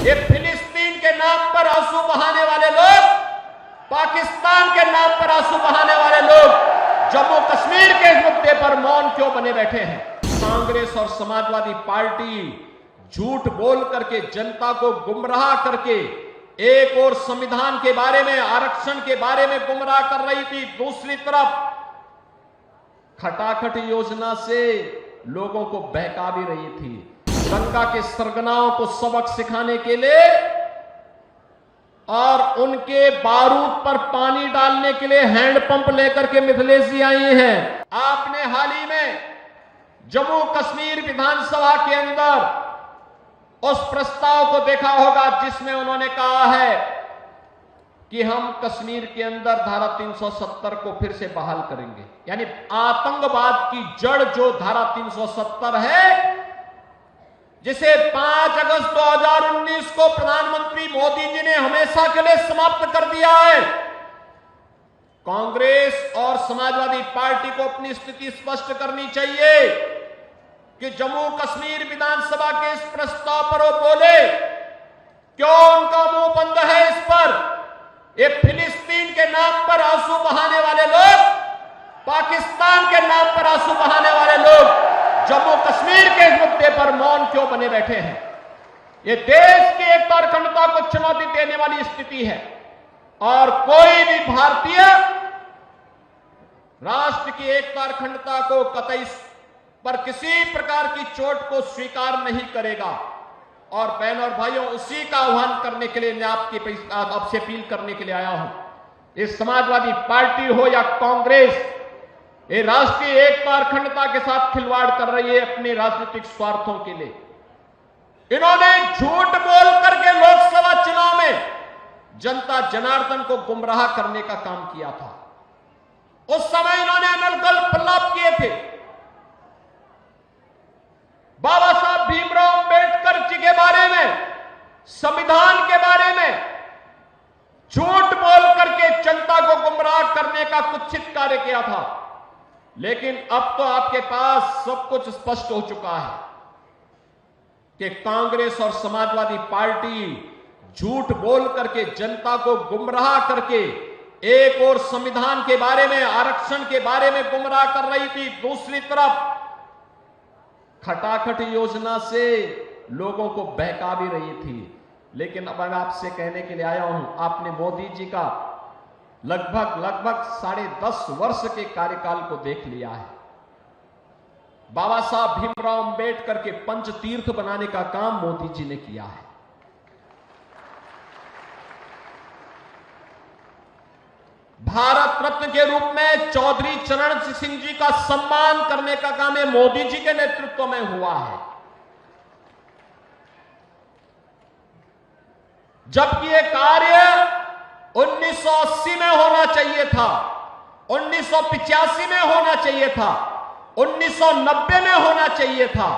ये फिलिस्तीन के नाम पर आंसू बहाने वाले लोग, पाकिस्तान के नाम पर आंसू बहाने वाले लोग जम्मू कश्मीर के इस मुद्दे पर मौन क्यों बने बैठे हैं? कांग्रेस और समाजवादी पार्टी झूठ बोल करके जनता को गुमराह करके एक और संविधान के बारे में, आरक्षण के बारे में गुमराह कर रही थी, दूसरी तरफ खटाखट योजना से लोगों को बहका भी रही थी। गंगा के सरगनाओं को सबक सिखाने के लिए और उनके बारूद पर पानी डालने के लिए हैंडपंप लेकर के मिथिलेश जी आई हैं। आपने हाल ही में जम्मू कश्मीर विधानसभा के अंदर उस प्रस्ताव को देखा होगा जिसमें उन्होंने कहा है कि हम कश्मीर के अंदर धारा 370 को फिर से बहाल करेंगे। यानी आतंकवाद की जड़ जो धारा 370 है, जिसे 5 अगस्त 2019 को प्रधानमंत्री मोदी जी ने हमेशा के लिए समाप्त कर दिया है। कांग्रेस और समाजवादी पार्टी को अपनी स्थिति स्पष्ट करनी चाहिए कि जम्मू कश्मीर विधानसभा के इस प्रस्ताव पर वो बोले, क्यों उनका मुंह बंद है इस पर? ये फिलिस्तीन के नाम पर आंसू बहाने वाले लोग, पाकिस्तान के नाम पर आंसू बहाने वाले लोग जम्मू कश्मीर के इस मुद्दे पर मौन क्यों बने बैठे हैं? ये देश की एकता और अखंडता को चुनौती देने वाली स्थिति है और कोई भी भारतीय राष्ट्र की एकता और अखंडता को कतई पर किसी प्रकार की चोट को स्वीकार नहीं करेगा। और बहनों और भाइयों, उसी का आह्वान करने के लिए मैं आपसे अपील करने के लिए आया हूं। इस समाजवादी पार्टी हो या कांग्रेस, ये राष्ट्रीय एकता और अखंडता के साथ खिलवाड़ कर रही है अपने राजनीतिक स्वार्थों के लिए। इन्होंने झूठ बोल करके लोकसभा चुनाव में जनता जनार्दन को गुमराह करने का काम किया था। उस समय इन्होंने अनर्गल प्रलाप किए थे। बाबा साहब भीमराव अंबेडकर जी के बारे में, संविधान के बारे में झूठ बोल करके जनता को गुमराह करने का कुत्सित कार्य किया था। लेकिन अब तो आपके पास सब कुछ स्पष्ट हो चुका है कि कांग्रेस और समाजवादी पार्टी झूठ बोल करके जनता को गुमराह करके एक और संविधान के बारे में, आरक्षण के बारे में गुमराह कर रही थी, दूसरी तरफ खटाखट योजना से लोगों को बहका भी रही थी। लेकिन अब मैं आपसे कहने के लिए आया हूं, आपने मोदी जी का लगभग 10.5 वर्ष के कार्यकाल को देख लिया है। बाबा साहब भीमराव अंबेडकर के पंचतीर्थ बनाने का काम मोदी जी ने किया है। भारत रत्न के रूप में चौधरी चरण सिंह जी का सम्मान करने का काम है मोदी जी के नेतृत्व में हुआ है। जबकि यह कार्य 1980 में होना चाहिए था, 1985 में होना चाहिए था, 1990 में होना चाहिए था।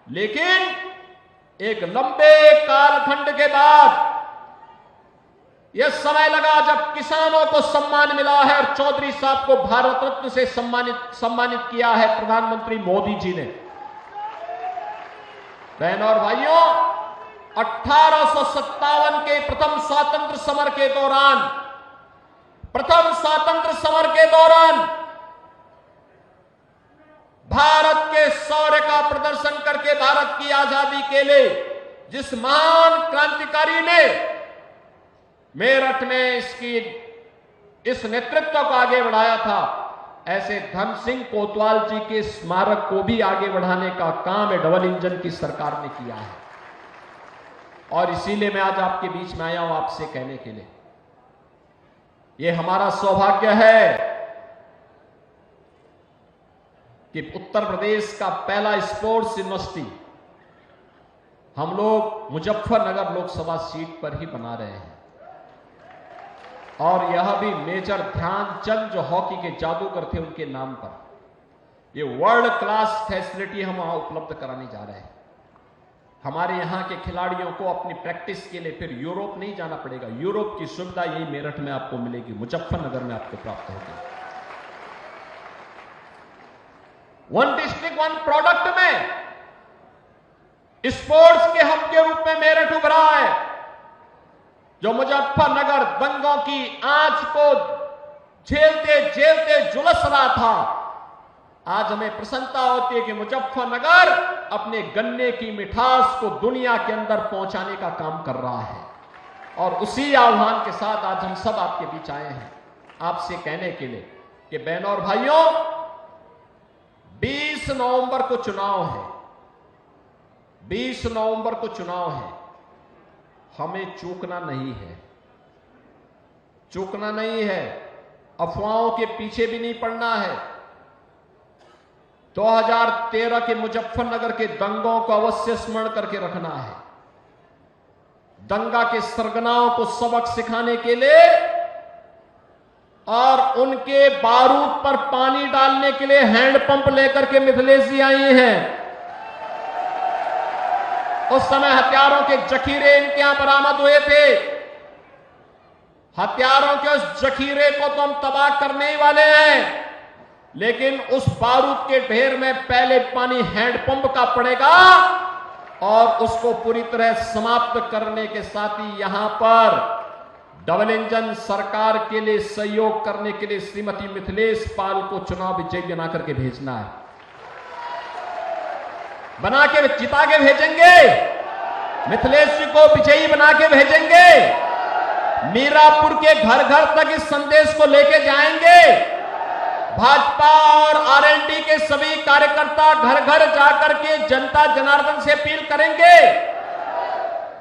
लेकिन एक लंबे कालखंड के बाद यह समय लगा जब किसानों को सम्मान मिला है और चौधरी साहब को भारत रत्न से सम्मानित किया है प्रधानमंत्री मोदी जी ने। बहनों और भाइयों, 1857 के प्रथम स्वातंत्र समर के दौरान भारत के शौर्य का प्रदर्शन करके भारत की आजादी के लिए जिस महान क्रांतिकारी ने मेरठ में इस नेतृत्व को आगे बढ़ाया था, ऐसे धन सिंह कोतवाल जी के स्मारक को भी आगे बढ़ाने का काम है डबल इंजन की सरकार ने किया है। और इसीलिए मैं आज आपके बीच में आया हूं आपसे कहने के लिए, यह हमारा सौभाग्य है कि उत्तर प्रदेश का पहला स्पोर्ट्स यूनिवर्सिटी हम लोग मुजफ्फरनगर लोकसभा सीट पर ही बना रहे हैं। और यह भी मेजर ध्यानचंद जो हॉकी के जादूगर थे उनके नाम पर यह वर्ल्ड क्लास फैसिलिटी हम वहां उपलब्ध कराने जा रहे हैं। हमारे यहां के खिलाड़ियों को अपनी प्रैक्टिस के लिए फिर यूरोप नहीं जाना पड़ेगा। यूरोप की सुविधा यही मेरठ में आपको मिलेगी, मुजफ्फरनगर में आपको प्राप्त होगी। वन डिस्ट्रिक्ट वन प्रोडक्ट में स्पोर्ट्स के हब के रूप में मेरठ उभरा है, जो मुजफ्फरनगर दंगों की आंच को झेलते झेलते झुलस रहा था। आज हमें प्रसन्नता होती है कि मुजफ्फरनगर अपने गन्ने की मिठास को दुनिया के अंदर पहुंचाने का काम कर रहा है। और उसी आह्वान के साथ आज हम सब आपके बीच आए हैं, आपसे कहने के लिए कि बहनों और भाइयों, 20 नवंबर को चुनाव है, 20 नवंबर को चुनाव है। हमें चूकना नहीं है, चूकना नहीं है, अफवाहों के पीछे भी नहीं पड़ना है। 2013 के मुजफ्फरनगर के दंगों को अवश्य स्मरण करके रखना है। दंगा के सरगनाओं को सबक सिखाने के लिए और उनके बारूद पर पानी डालने के लिए हैंडपंप लेकर के मिथिलेश जी आई हैं। उस समय हथियारों के जखीरे इनके यहां बरामद हुए थे। हथियारों के उस जखीरे को तो हम तबाह करने ही वाले हैं, लेकिन उस बारूद के ढेर में पहले पानी हैंडपंप का पड़ेगा और उसको पूरी तरह समाप्त करने के साथ ही यहां पर डबल इंजन सरकार के लिए सहयोग करने के लिए श्रीमती मिथिलेश पाल को चुनाव विजयी बना करके भेजना है। बना के जिता के भेजेंगे, मिथिलेश जी को विजयी बना के भेजेंगे। मीरापुर के घर घर तक इस संदेश को लेके जाएंगे। भाजपा और आरएलडी के सभी कार्यकर्ता घर घर जाकर के जनता जनार्दन से अपील करेंगे